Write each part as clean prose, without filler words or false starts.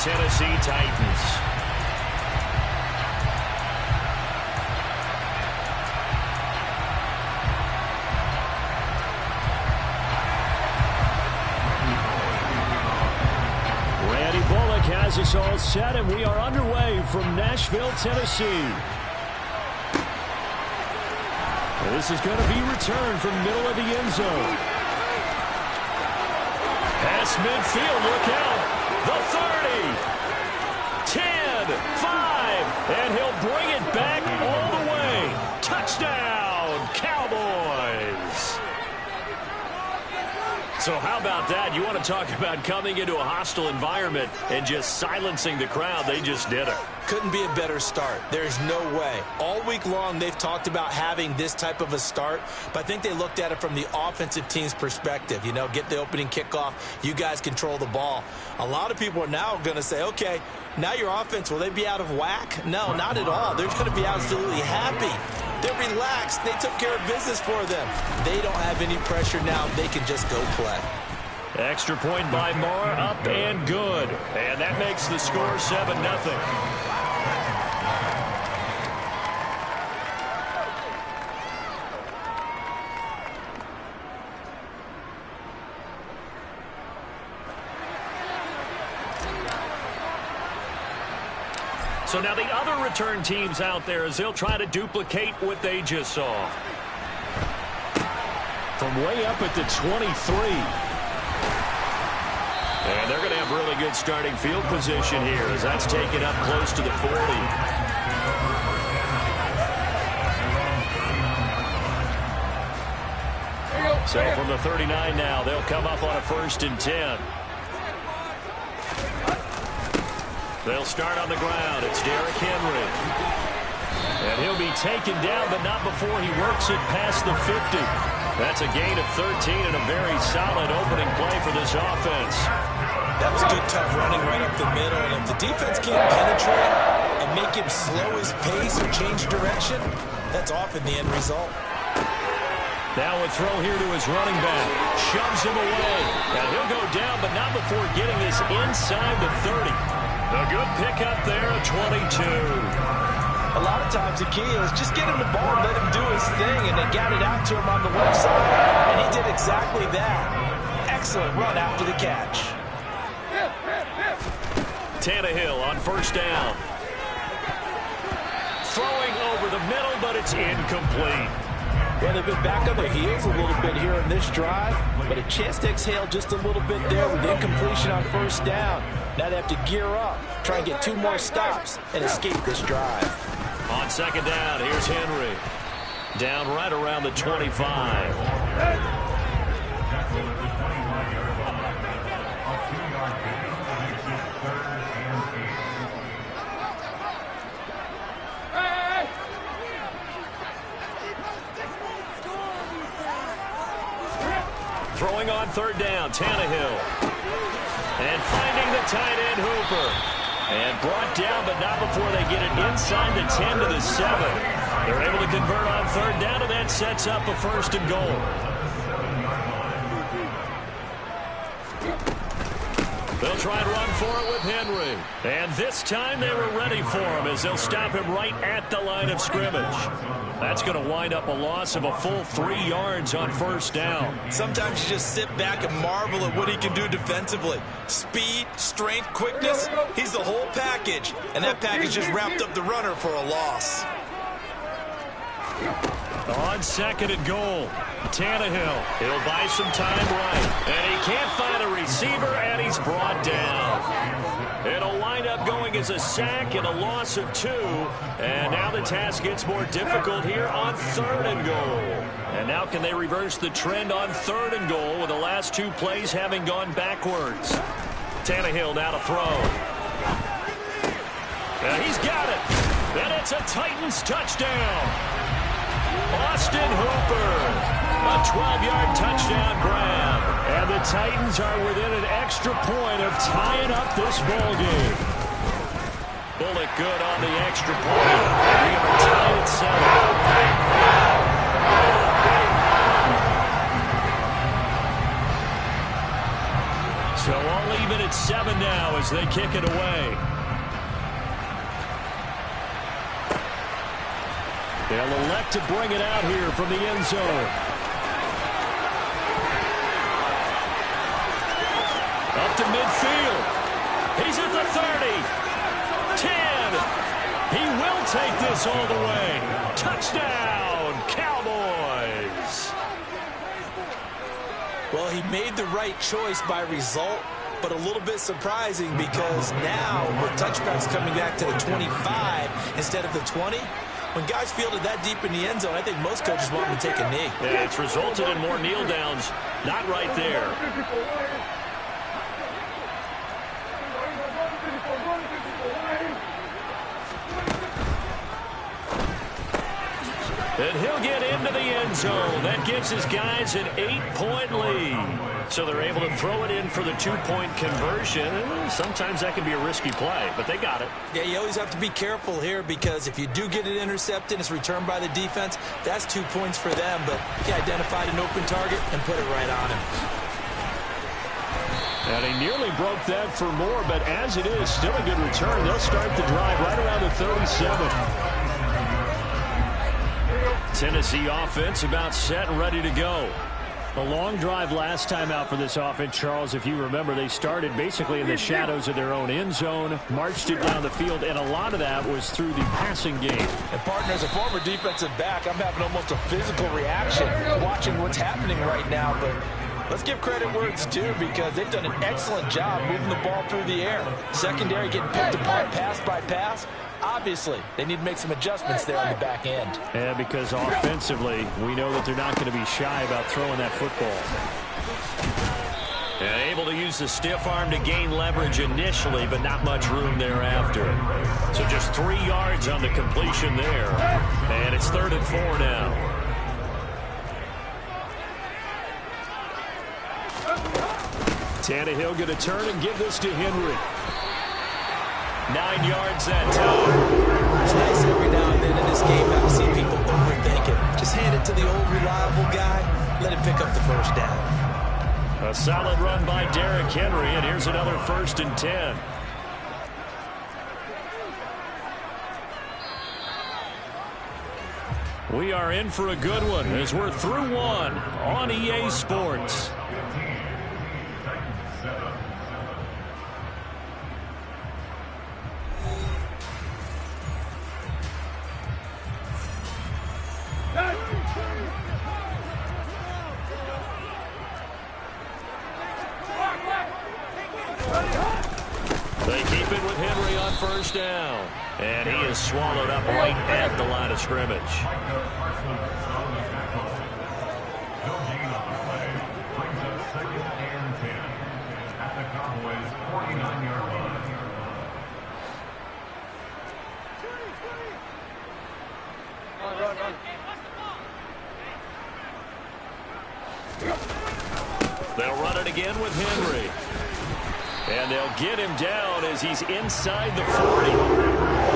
Tennessee Titans. Has us all set, and we are underway from Nashville, Tennessee. This is going to be returned from middle of the end zone. Pass midfield, look out. The 30, 10, 5, and he'll bring it back all the way. Touchdown, Cowboys. So how about that? You want to talk about coming into a hostile environment and just silencing the crowd. They just did it. Couldn't be a better start. There's no way. All week long, they've talked about having this type of a start, but I think they looked at it from the offensive team's perspective. You know, get the opening kickoff. You guys control the ball. A lot of people are now going to say, okay, now your offense, will they be out of whack? No, not at all. They're going to be absolutely happy. They're relaxed. They took care of business for them. They don't have any pressure now. They can just go play. Extra point by Moore, up and good. And that makes the score 7-0. So now the other return teams out there as they'll try to duplicate what they just saw. From way up at the 23. And they're going to have really good starting field position here as that's taken up close to the 40. So from the 39 now, they'll come up on a 1st and 10. They'll start on the ground. It's Derrick Henry. And he'll be taken down, but not before he works it past the 50. That's a gain of 13 and a very solid opening play for this offense. That was good, tough running right up the middle. And if the defense can't penetrate and make him slow his pace or change direction, that's often the end result. Now a throw here to his running back. Shoves him away. And he'll go down, but not before getting this inside the 30. A good pickup there, a 22. A lot of times the key is just get him the ball, let him do his thing, and they got it out to him on the left side, and he did exactly that. Excellent run after the catch. Tannehill on 1st down. Throwing over the middle, but it's incomplete. Well, they've been back on their heels a little bit here in this drive, but a chance to exhale just a little bit there with incompletion on 1st down. Now they have to gear up, try and get 2 more stops, and escape this drive. On 2nd down, here's Henry. Down right around the 25. Throwing on 3rd down, Tannehill. And finding the tight end, Hooper. And brought down, but not before they get it inside the 10 to the 7. They're able to convert on 3rd down, and that sets up a 1st and goal. They'll try and run for it with Henry. And this time they were ready for him as they'll stop him right at the line of scrimmage. That's going to wind up a loss of a full 3 yards on 1st down. Sometimes you just sit back and marvel at what he can do defensively. Speed, strength, quickness, he's the whole package. And that package just wrapped up the runner for a loss. On 2nd and goal, Tannehill. He'll buy some time right. And he can't find a receiver, and he's brought down. It'll wind up going as a sack and a loss of 2. And now the task gets more difficult here on 3rd and goal. And now can they reverse the trend on 3rd and goal with the last 2 plays having gone backwards? Tannehill now to throw. And he's got it. And it's a Titans touchdown. Austin Hooper, a 12-yard touchdown grab. And the Titans are within an extra point of tying up this ball game. Bullet good on the extra point. We are tied at 7. So all even at 7 now as they kick it away. They'll elect to bring it out here from the end zone. Up to midfield. He's at the 30. 10. He will take this all the way. Touchdown, Cowboys. Well, he made the right choice by result, but a little bit surprising because now with touchbacks coming back to the 25 instead of the 20, when guys fielded that deep in the end zone, I think most coaches want them to take a knee. Yeah, it's resulted in more kneel downs. Not right there. And he'll get into the end zone. That gives his guys an 8-point lead. So they're able to throw it in for the 2-point conversion. Sometimes that can be a risky play, but they got it. Yeah, you always have to be careful here because if you do get it intercepted, it's returned by the defense, that's 2 points for them. But he identified an open target and put it right on him. And he nearly broke that for more, but as it is, still a good return. They'll start the drive right around the 37. Tennessee offense about set and ready to go. The long drive last time out for this offense, Charles, if you remember, they started basically in the shadows of their own end zone, marched it down the field, and a lot of that was through the passing game. And partner, as a former defensive back, I'm having almost a physical reaction watching what's happening right now, but let's give credit where it's due because they've done an excellent job moving the ball through the air. Secondary getting picked apart pass by pass. Obviously, they need to make some adjustments there on the back end. Yeah, because offensively, we know that they're not going to be shy about throwing that football. And able to use the stiff arm to gain leverage initially, but not much room thereafter. So just 3 yards on the completion there. And it's 3rd and 4 now. Tannehill going to turn and give this to Henry. 9 yards that time. It's nice every now and then in this game not to see people overthink it. Just hand it to the old reliable guy. Let him pick up the first down. A solid run by Derrick Henry, and here's another 1st and 10. We are in for a good one as we're through one on EA Sports. They keep it with Henry on 1st down. And he is swallowed up right at the line of scrimmage. They'll run it again with Henry. And they'll get him down as he's inside the 40.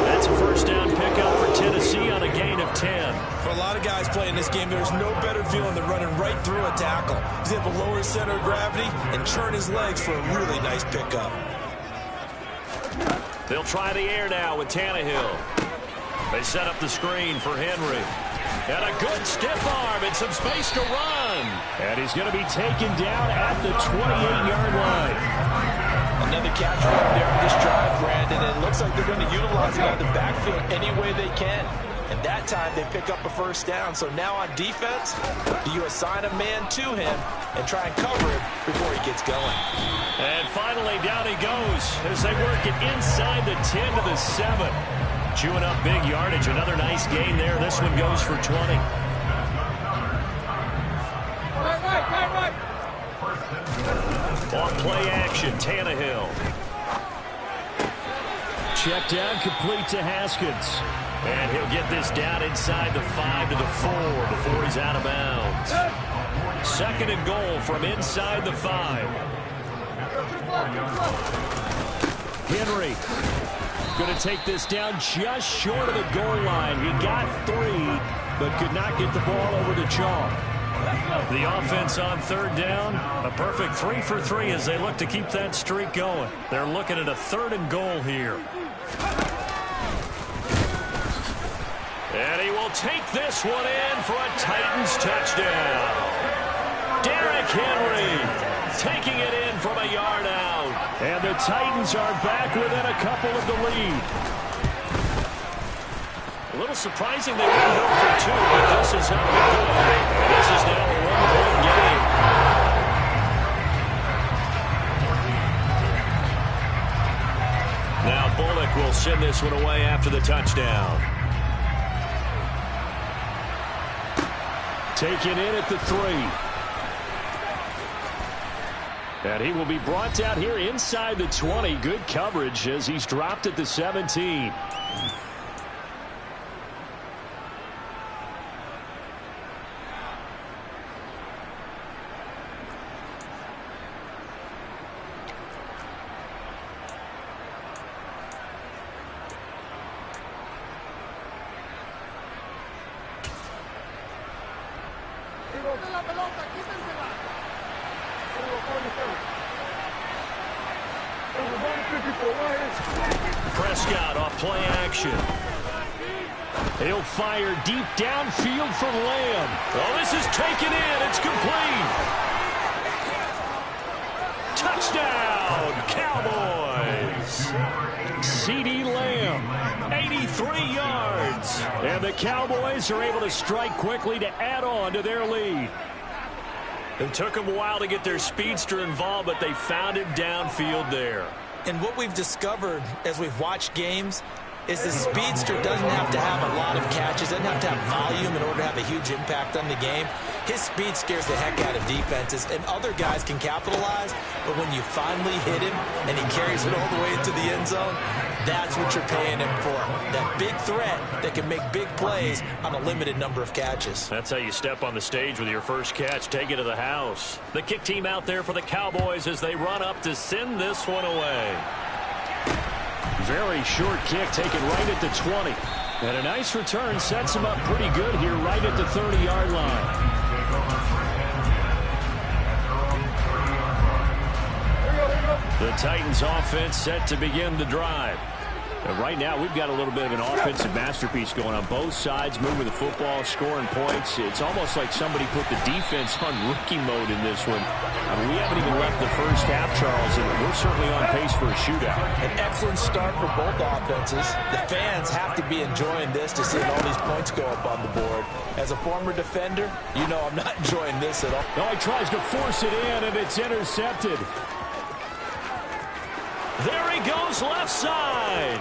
That's a 1st down pickup for Tennessee on a gain of 10. For a lot of guys playing this game, there's no better feeling than running right through a tackle. He's able to lower his center of gravity and churn his legs for a really nice pickup. They'll try the air now with Tannehill. They set up the screen for Henry. And a good stiff arm and some space to run. And he's going to be taken down at the 28-yard line. Another catch right there on this drive, Brandon. And it looks like they're going to utilize it on the backfield any way they can. And that time they pick up a 1st down. So now on defense, do you assign a man to him and try and cover him before he gets going? And finally down he goes as they work it inside the 10 to the 7. Chewing up big yardage. Another nice gain there. This one goes for 20. Off play action, Tannehill. Check down, complete to Haskins. And he'll get this down inside the 5 to the 4 before he's out of bounds. 2nd and goal from inside the 5. Henry going to take this down just short of the goal line. He got 3, but could not get the ball over the chalk. The offense on third down, a perfect 3 for 3 as they look to keep that streak going. They're looking at a 3rd and goal here. And he will take this one in for a Titans touchdown. Derrick Henry taking it in from a yard out. And the Titans are back within a couple of the lead. A little surprising they wouldn't go for 2, but this is how we do it. This is now a 1-point game. Now Bullock will send this one away after the touchdown. Taken in at the 3. And he will be brought down here inside the 20. Good coverage as he's dropped at the 17. Prescott off play action. He'll fire deep downfield for Lamb. Oh, this is taken in. It's complete. Touchdown, Cowboys. CeeDee Lamb, 83 yards. And the Cowboys are able to strike quickly to add on to their lead. It took them a while to get their speedster involved, but they found him downfield there. And what we've discovered as we've watched games is the speedster doesn't have to have a lot of catches, doesn't have to have volume in order to have a huge impact on the game. His speed scares the heck out of defenses, and other guys can capitalize, but when you finally hit him and he carries it all the way into the end zone, that's what you're paying him for. That big threat that can make big plays on a limited number of catches. That's how you step on the stage with your first catch. Take it to the house. The kick team out there for the Cowboys as they run up to send this one away. Very short kick taken right at the 20. And a nice return sets him up pretty good here right at the 30-yard line. The Titans offense set to begin the drive. And right now, we've got a little bit of an offensive masterpiece going on both sides, moving the football, scoring points. It's almost like somebody put the defense on rookie mode in this one. I mean, we haven't even left the first half, Charles, and we're certainly on pace for a shootout. An excellent start for both offenses. The fans have to be enjoying this to see all these points go up on the board. As a former defender, you know I'm not enjoying this at all. No, he tries to force it in, and it's intercepted. There he goes left side.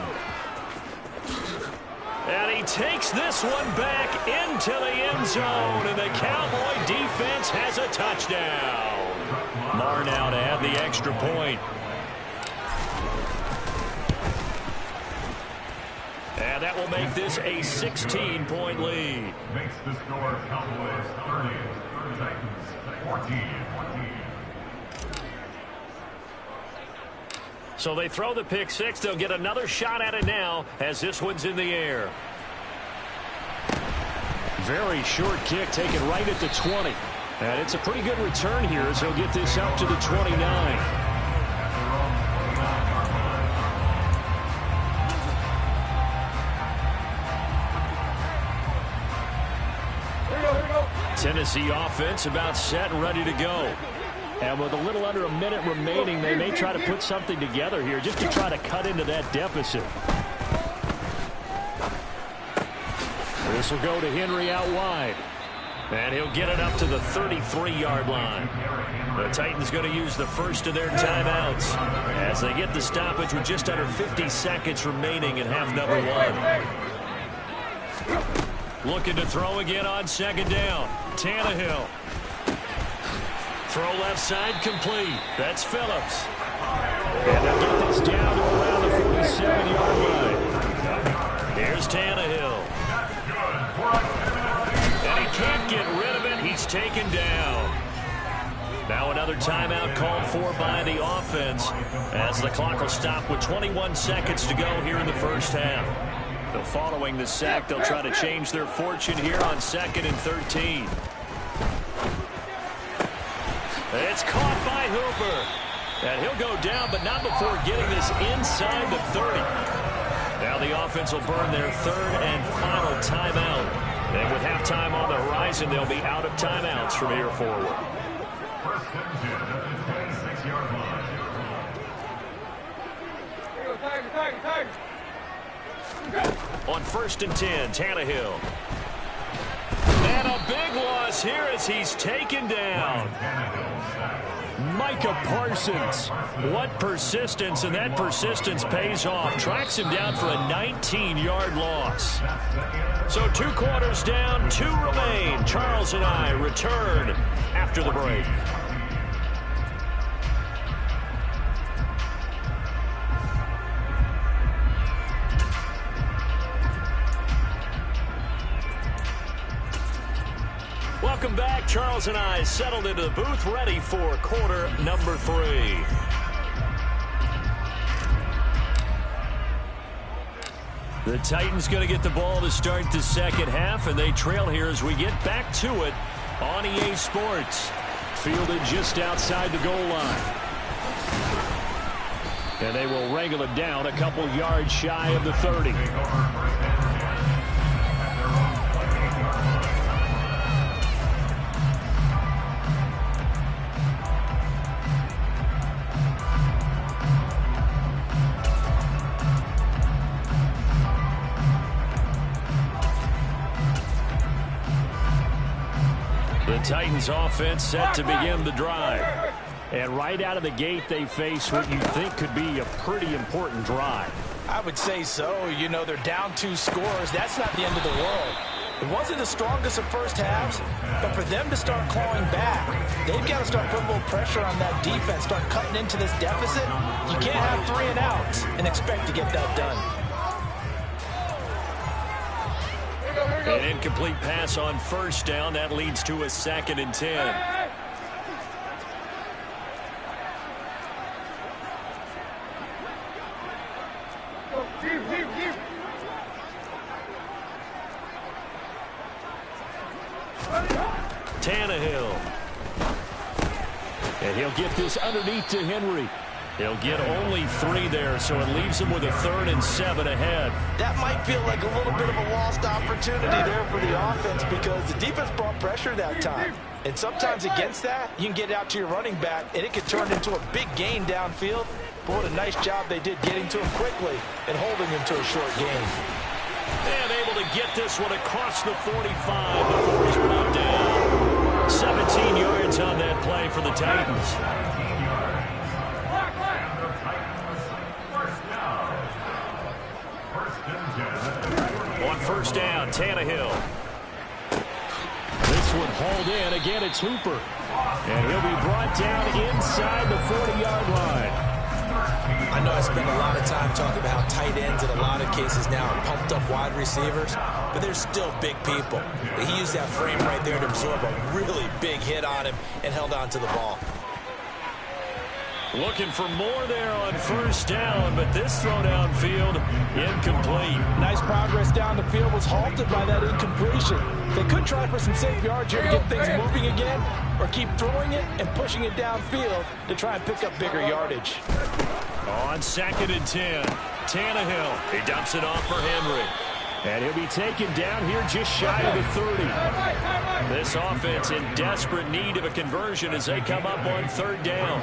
And he takes this one back into the end zone, and the Cowboy defense has a touchdown. Marr now to add the extra point. And that will make this a 16-point lead. Makes the score Cowboys 30, Titans 14. So they throw the pick six. They'll get another shot at it now as this one's in the air. Very short kick taken right at the 20. And it's a pretty good return here as he'll get this up to the 29. Tennessee offense about set and ready to go. And with a little under a minute remaining, they may try to put something together here just to try to cut into that deficit. This will go to Henry out wide. And he'll get it up to the 33-yard line. The Titans going to use the first of their timeouts as they get the stoppage with just under 50 seconds remaining in half number one. Looking to throw again on second down. Tannehill. Throw left side complete. That's Phillips. And they'll get this down to around the 47-yard line. Here's Tannehill. And he can't get rid of it. He's taken down. Now another timeout called for by the offense as the clock will stop with 21 seconds to go here in the first half. So following the sack, they'll try to change their fortune here on 2nd and 13. It's caught by Hooper. And he'll go down, but not before getting this inside the 30. Now the offense will burn their third and final timeout. And with halftime on the horizon, they'll be out of timeouts from here forward. First and 10 at the 26-yard line. On first and 10, Tannehill. And a big loss here as he's taken down. Micah Parsons. What persistence, and that persistence pays off. Tracks him down for a 19-yard loss. So 2 quarters down, 2 remain. Charles and I return after the break. Welcome back. Charles and I settled into the booth, ready for quarter number 3. The Titans going to get the ball to start the second half, and they trail here as we get back to it on EA Sports. Fielded just outside the goal line. And they will wrangle it down a couple yards shy of the 30. The Titans offense set to begin the drive. And right out of the gate, they face what you think could be a pretty important drive. I would say so. You know, they're down 2 scores. That's not the end of the world. It wasn't the strongest of first halves, but for them to start clawing back, they've got to start putting a little pressure on that defense, start cutting into this deficit. You can't have 3 and outs and expect to get that done. An incomplete pass on first down. That leads to a 2nd and 10. Tannehill. And he'll get this underneath to Henry. He'll get only 3 there, so it leaves him with a 3rd and 7 ahead. That might feel like a little bit of a lost opportunity there for the offense because the defense brought pressure that time. And sometimes against that, you can get out to your running back, and it could turn into a big gain downfield. But what a nice job they did getting to him quickly and holding him to a short gain. And able to get this one across the 45 before he's brought down. 17 yards on that play for the Titans. On first down, Tannehill. This one hauled in. Again, it's Hooper. And he'll be brought down inside the 40-yard line. I know I spend a lot of time talking about how tight ends in a lot of cases now are pumped up wide receivers, but they're still big people. He used that frame right there to absorb a really big hit on him and held on to the ball. Looking for more there on first down, but this throw downfield incomplete. Nice progress down the field was halted by that incompletion. They could try for some safe yards here to get things moving again, or keep throwing it and pushing it downfield to try and pick up bigger yardage. On 2nd and 10, Tannehill. He dumps it off for Henry. And he'll be taken down here just shy of the 30. This offense in desperate need of a conversion as they come up on 3rd down.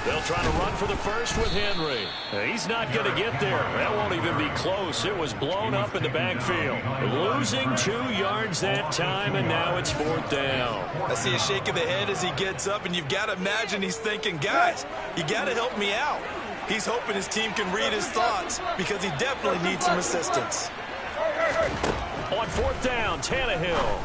They'll try to run for the first with Henry. He's not going to get there. That won't even be close. It was blown up in the backfield. Losing 2 yards that time, and now it's 4th down. I see a shake of the head as he gets up, and you've got to imagine he's thinking, guys, you got to help me out. He's hoping his team can read his thoughts because he definitely needs some assistance. On 4th down, Tannehill.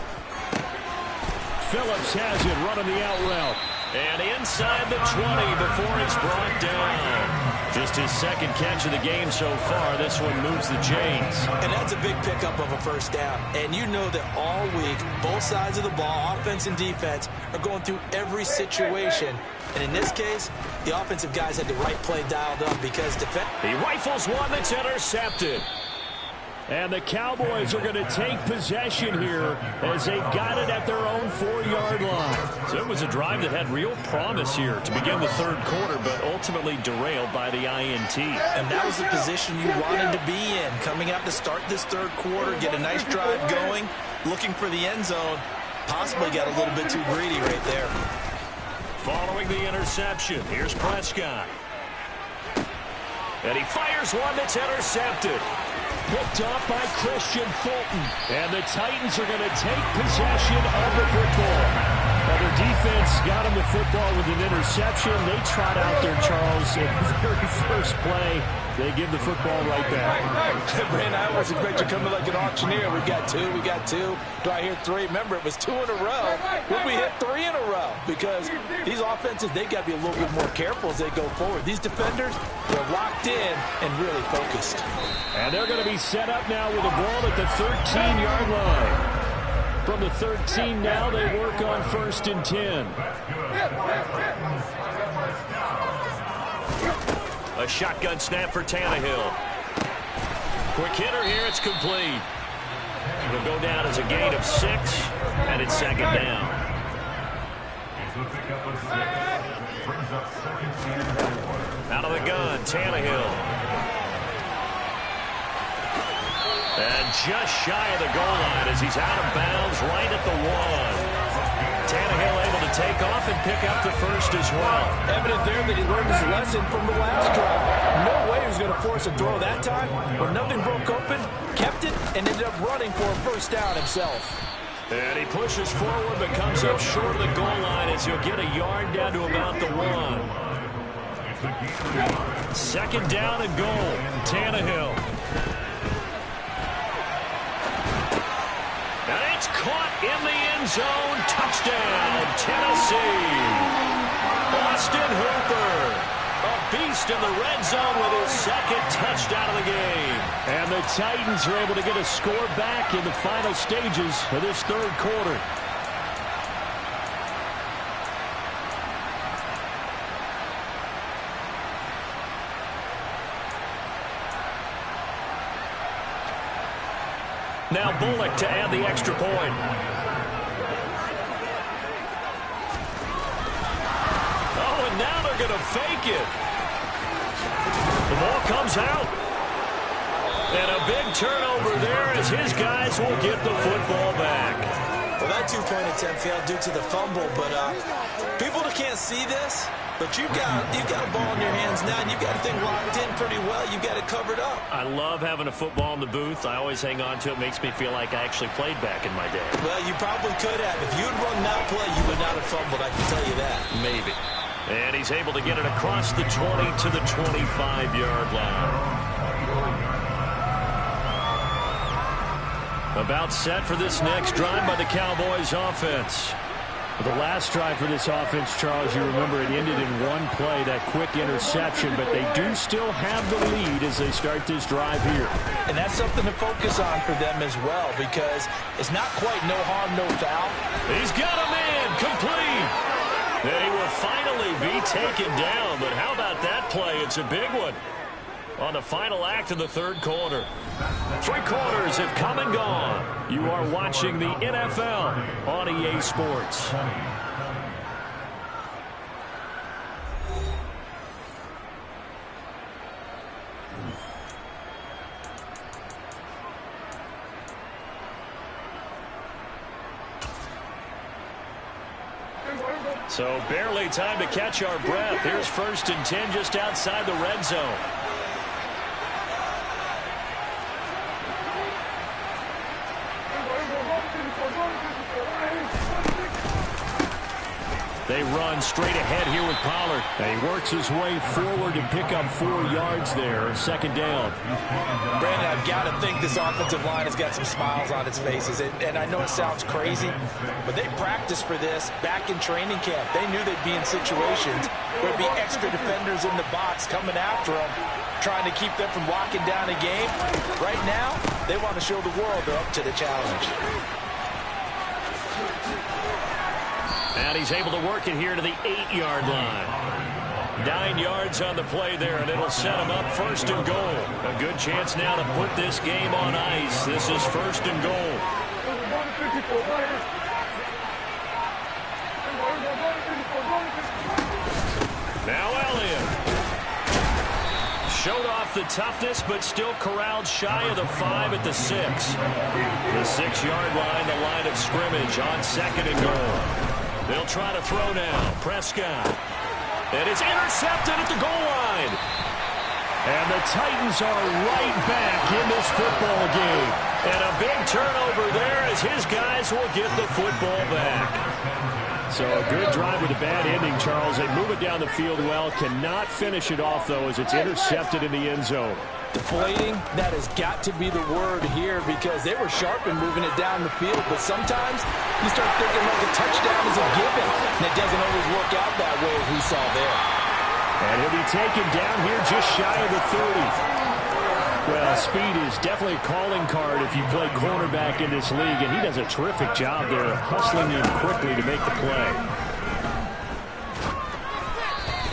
Phillips has it running the out route. And inside the 20 before it's brought down. Just his 2nd catch of the game so far. This one moves the chains. And that's a big pickup of a first down. And you know that all week, both sides of the ball, offense and defense, are going through every situation. And in this case, the offensive guys had the right play dialed up because defense. He rifles one that's intercepted. And the Cowboys are going to take possession here as they've got it at their own 4-yard line. So it was a drive that had real promise here to begin the third quarter, but ultimately derailed by the INT. And that was the position you wanted to be in. Coming out to start this third quarter, get a nice drive going, looking for the end zone. Possibly got a little bit too greedy right there. Following the interception, here's Prescott. And he fires one that's intercepted. Picked off by Christian Fulton. And the Titans are going to take possession of the football. Well, their defense got him the football with an interception. They trot out there, Charles, in the very first play. They give the football right back. Brandon, I always expect you to come in like an auctioneer. We got two. Do I hear three? Remember, it was 2 in a row. Would we hit 3 in a row? Because these offenses, they got to be a little bit more careful as they go forward. These defenders, they're locked in and really focused. And they're going to be set up now with a ball at the 13-yard line. From the 13 now, they work on 1st and 10. A shotgun snap for Tannehill. Quick hitter here, it's complete. It'll go down as a gain of 6, and it's 2nd down. Out of the gun, Tannehill. And just shy of the goal line as he's out of bounds right at the 1. Tannehill able to take off and pick up the first as well. Evident there that he learned his lesson from the last drive. No way he was going to force a throw that time. When nothing broke open, kept it, and ended up running for a first down himself. And he pushes forward but comes up short of the goal line as he'll get a yard down to about the 1. 2nd down and goal. Tannehill. And it's caught in the end zone. Touchdown, Tennessee. Austin Hooper, a beast in the red zone with his 2nd touchdown of the game. And the Titans are able to get a score back in the final stages of this third quarter. Now Bullock to add the extra point. Oh, and now they're going to fake it. The ball comes out. And a big turnover there as his guys will get the football back. Well, that 2-point attempt failed due to the fumble, but people that can't see this, but you've got a ball in your hands now, and you've got the thing locked in pretty well. You've got it covered up. I love having a football in the booth. I always hang on to it. Makes me feel like I actually played back in my day. Well, you probably could have. If you had run that play, you would not have fumbled. I can tell you that. Maybe. And he's able to get it across the 20 to the 25-yard line. About set for this next drive by the Cowboys offense. The last drive for this offense, Charles, you remember it ended in one play, that quick interception, but they do still have the lead as they start this drive here. And that's something to focus on for them as well, because it's not quite no harm, no foul. He's got a man complete. And he will finally be taken down, but how about that play? It's a big one on the final act of the third quarter. 3 quarters have come and gone. You are watching the NFL on EA Sports. So barely time to catch our breath. Here's 1st and 10 just outside the red zone. They run straight ahead here with Pollard. And he works his way forward to pick up 4 yards there. 2nd down. Brandon, I've got to think this offensive line has got some smiles on its faces. And I know it sounds crazy, but they practiced for this back in training camp. They knew they'd be in situations where there'd be extra defenders in the box coming after them, trying to keep them from locking down a game. Right now, they want to show the world they're up to the challenge. And he's able to work it here to the 8-yard line. 9 yards on the play there, and it'll set them up 1st and goal. A good chance now to put this game on ice. This is 1st and goal. Now Elliott. Showed off the toughness, but still corralled shy of the 5 at the 6. The 6-yard line, the line of scrimmage on 2nd and goal. They'll try to throw now. Prescott. And it's intercepted at the goal line. And the Titans are right back in this football game. And a big turnover there as his guys will get the football back. So a good drive with a bad ending, Charles. They move it down the field well. Cannot finish it off, though, as it's intercepted in the end zone. Deflating, that has got to be the word here because they were sharp in moving it down the field. But sometimes you start thinking like a touchdown is a given. And it doesn't always work out that way as we saw there. And he'll be taken down here just shy of the 30. Well, speed is definitely a calling card if you play cornerback in this league, and he does a terrific job there hustling in quickly to make the play.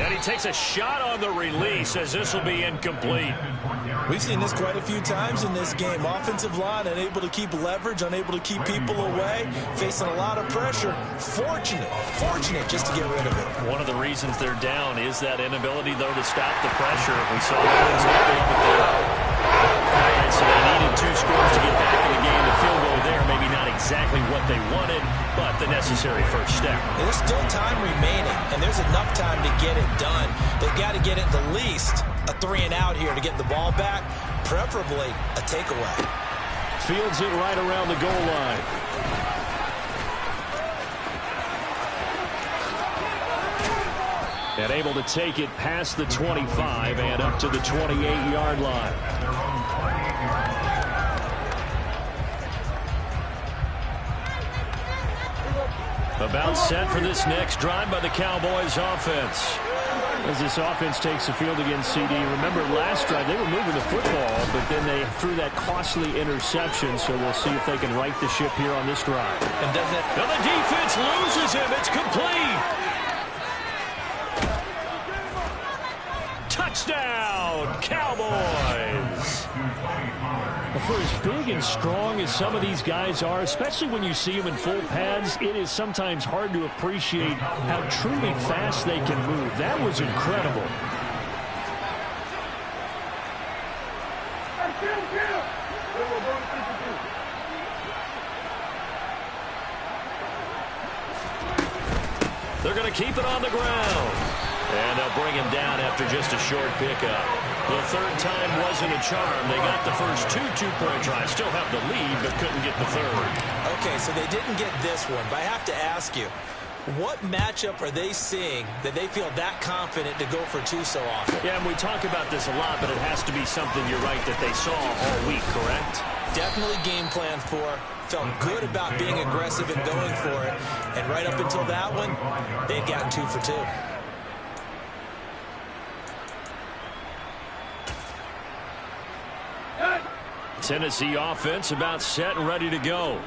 And he takes a shot on the release as this will be incomplete. We've seen this quite a few times in this game. Offensive line unable to keep leverage, unable to keep people away, facing a lot of pressure. Fortunate just to get rid of it. One of the reasons they're down is that inability, though, to stop the pressure. We saw that exactly up at there. And so they needed 2 scores to get back in the game. The field goal there, maybe not exactly what they wanted, but the necessary first step. There's still time remaining, and there's enough time to get it done. They've got to get it the least a 3-and-out here to get the ball back, preferably a takeaway. Fields it right around the goal line. And able to take it past the 25 and up to the 28-yard line. About set for this next drive by the Cowboys offense. As this offense takes the field against CD. Remember last drive they were moving the football, but then they threw that costly interception, so we'll see if they can right the ship here on this drive. And does it? Now the defense loses him. It's complete. Touchdown, Cowboys. For as big and strong as some of these guys are, especially when you see them in full pads, it is sometimes hard to appreciate how truly fast they can move. That was incredible. They're going to keep it on the ground. And they'll bring him down after just a short pickup. The third time wasn't a charm. They got the first 2 two-point tries. Still have the lead, but couldn't get the third. Okay, so they didn't get this one, but I have to ask you, what matchup are they seeing that they feel that confident to go for 2 so often? Yeah, and we talk about this a lot, but it has to be something, you're right, that they saw all week, correct? Definitely game plan for. Felt good about being aggressive and going for it. And right up until that one, they'd gotten 2 for 2. Tennessee offense about set and ready to go.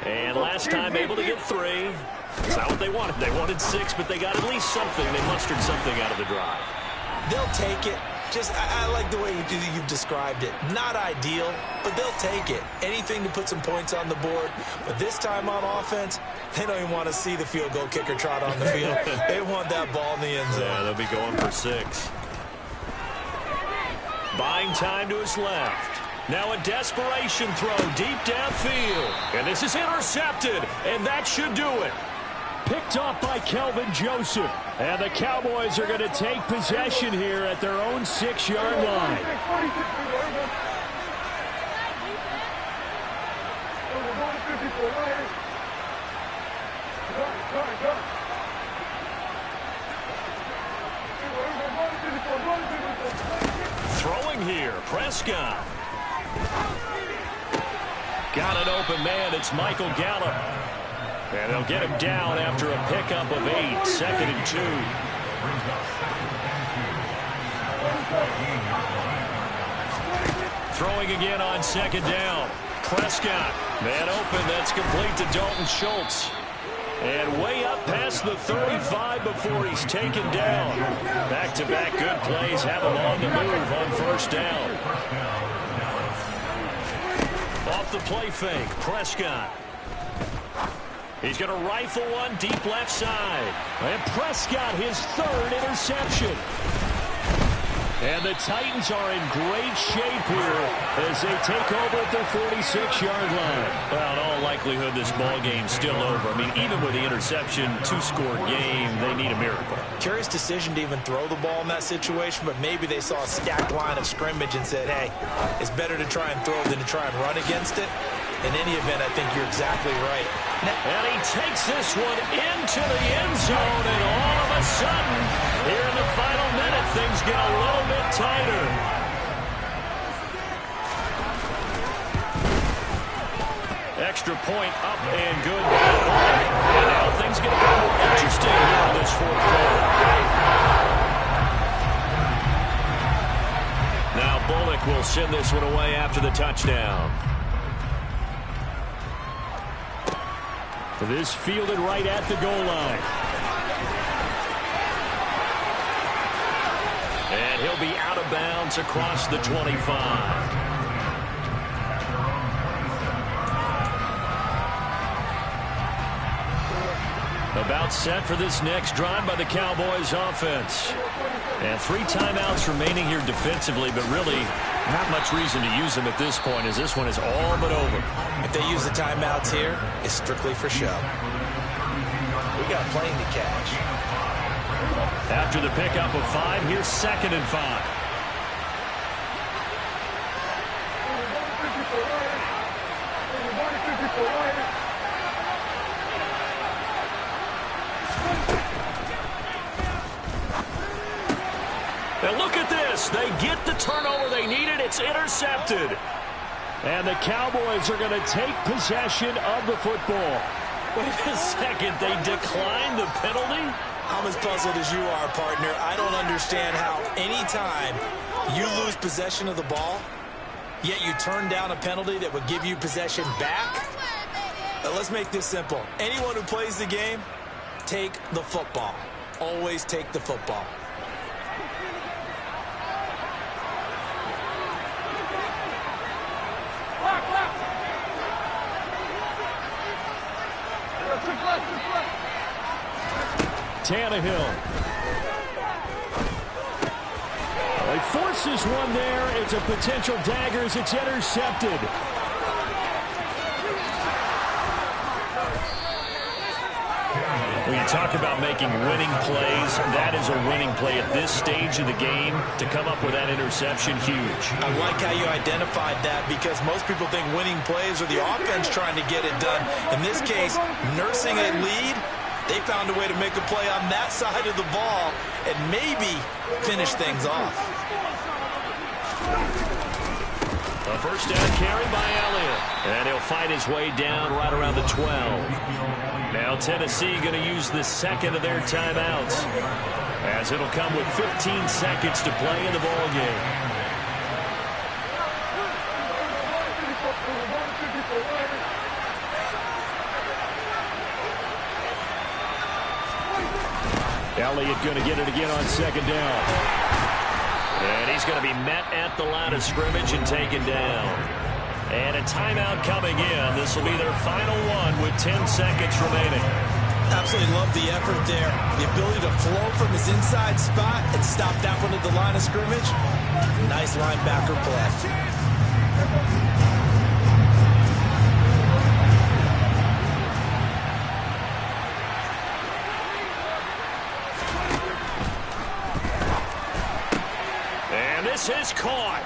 And last time able to get 3. It's not what they wanted. They wanted 6, but they got at least something. They mustered something out of the drive. They'll take it. I like the way you've described it. Not ideal, but they'll take it. Anything to put some points on the board. But this time on offense, they don't even want to see the field goal kicker trot on the field. They want that ball in the end zone. Yeah, they'll be going for 6. Buying time to his left. Now a desperation throw deep downfield. And this is intercepted, and that should do it. Picked off by Kelvin Joseph. And the Cowboys are going to take possession here at their own 6-yard line. Throwing here, Prescott. Got an open man. It's Michael Gallup. And they'll get him down after a pickup of 8. 2nd and 2. Throwing again on 2nd down. Prescott. Man open. That's complete to Dalton Schultz. And way up past the 35 before he's taken down. Back-to-back good plays have him on the move on first down. Off the play fake, Prescott. He's going to rifle one deep left side. And Prescott, his third interception. And the Titans are in great shape here as they take over at their 46-yard line. Well, in all likelihood, this ball game's still over. I mean, even with the interception, two-score game, they need a miracle. Curious decision to even throw the ball in that situation, but maybe they saw a stacked line of scrimmage and said, hey, it's better to try and throw than to try and run against it. In any event, I think you're exactly right. And he takes this one into the end zone, and all of a sudden, here in the final minute, things get a little bit tighter. Extra point up and good. And now things get a bit more interesting here in this fourth quarter. Now Bullock will send this one away after the touchdown. This fielded right at the goal line. And he'll be out of bounds across the 25. About set for this next drive by the Cowboys offense. And 3 timeouts remaining here defensively, but really not much reason to use them at this point as this one is all but over. If they use the timeouts here, it's strictly for show. We got a plane to catch. After the pickup of 5, here's 2nd and 5. And look at this. They get the turnover they needed. It's intercepted. And the Cowboys are going to take possession of the football. Wait a second. They declined the penalty? I'm as puzzled as you are, partner. I don't understand how any time you lose possession of the ball, yet you turn down a penalty that would give you possession back. Let's make this simple. Anyone who plays the game, take the football. Always take the football. Tannehill. He forces one there. It's a potential dagger as it's intercepted. When you talk about making winning plays, that is a winning play at this stage of the game. To come up with that interception, huge. I like how you identified that because most people think winning plays are the offense trying to get it done. In this case, nursing a lead, they found a way to make a play on that side of the ball and maybe finish things off. A first down carry by Elliott. And he'll fight his way down right around the 12. Now Tennessee going to use the second of their timeouts, as it'll come with 15 seconds to play in the ball game. Elliott going to get it again on 2nd down. And he's going to be met at the line of scrimmage and taken down. And a timeout coming in. This will be their final one with 10 seconds remaining. Absolutely love the effort there. The ability to flow from his inside spot and stop that one at the line of scrimmage. Nice linebacker play. And this is caught.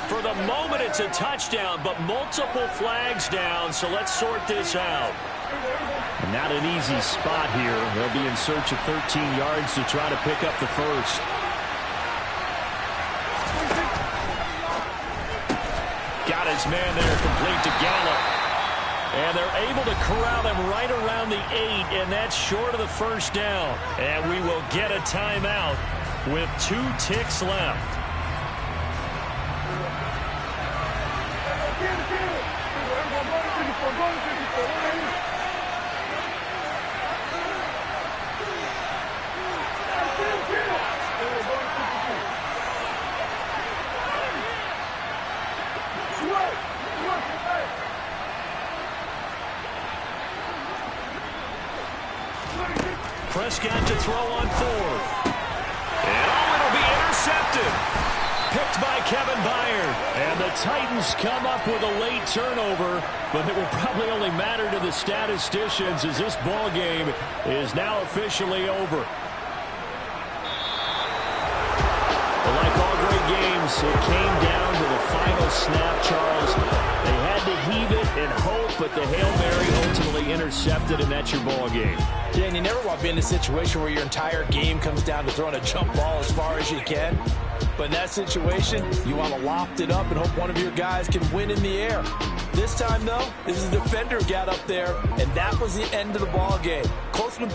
For the moment, it's a touchdown, but multiple flags down, so let's sort this out. Not an easy spot here. They'll be in search of 13 yards to try to pick up the first. Got his man there, complete to Gallup. And they're able to corral him right around the 8, and that's short of the first down. And we will get a timeout with 2 ticks left. Prescott to throw on fourth. And it'll be intercepted. Picked by Kevin Byard. And the Titans come up with a late turnover, but it will probably only matter to the statisticians as this ball game is now officially over. But like all great games, it came down to the final snap, Charles. They had to heave it and hope, but the Hail Mary ultimately intercepted, and that's your ball game. Yeah, and you never want to be in a situation where your entire game comes down to throwing a jump ball as far as you can. But in that situation, you want to loft it up and hope one of your guys can win in the air. This time, though, this is the defender got up there, and that was the end of the ball game. Close one through.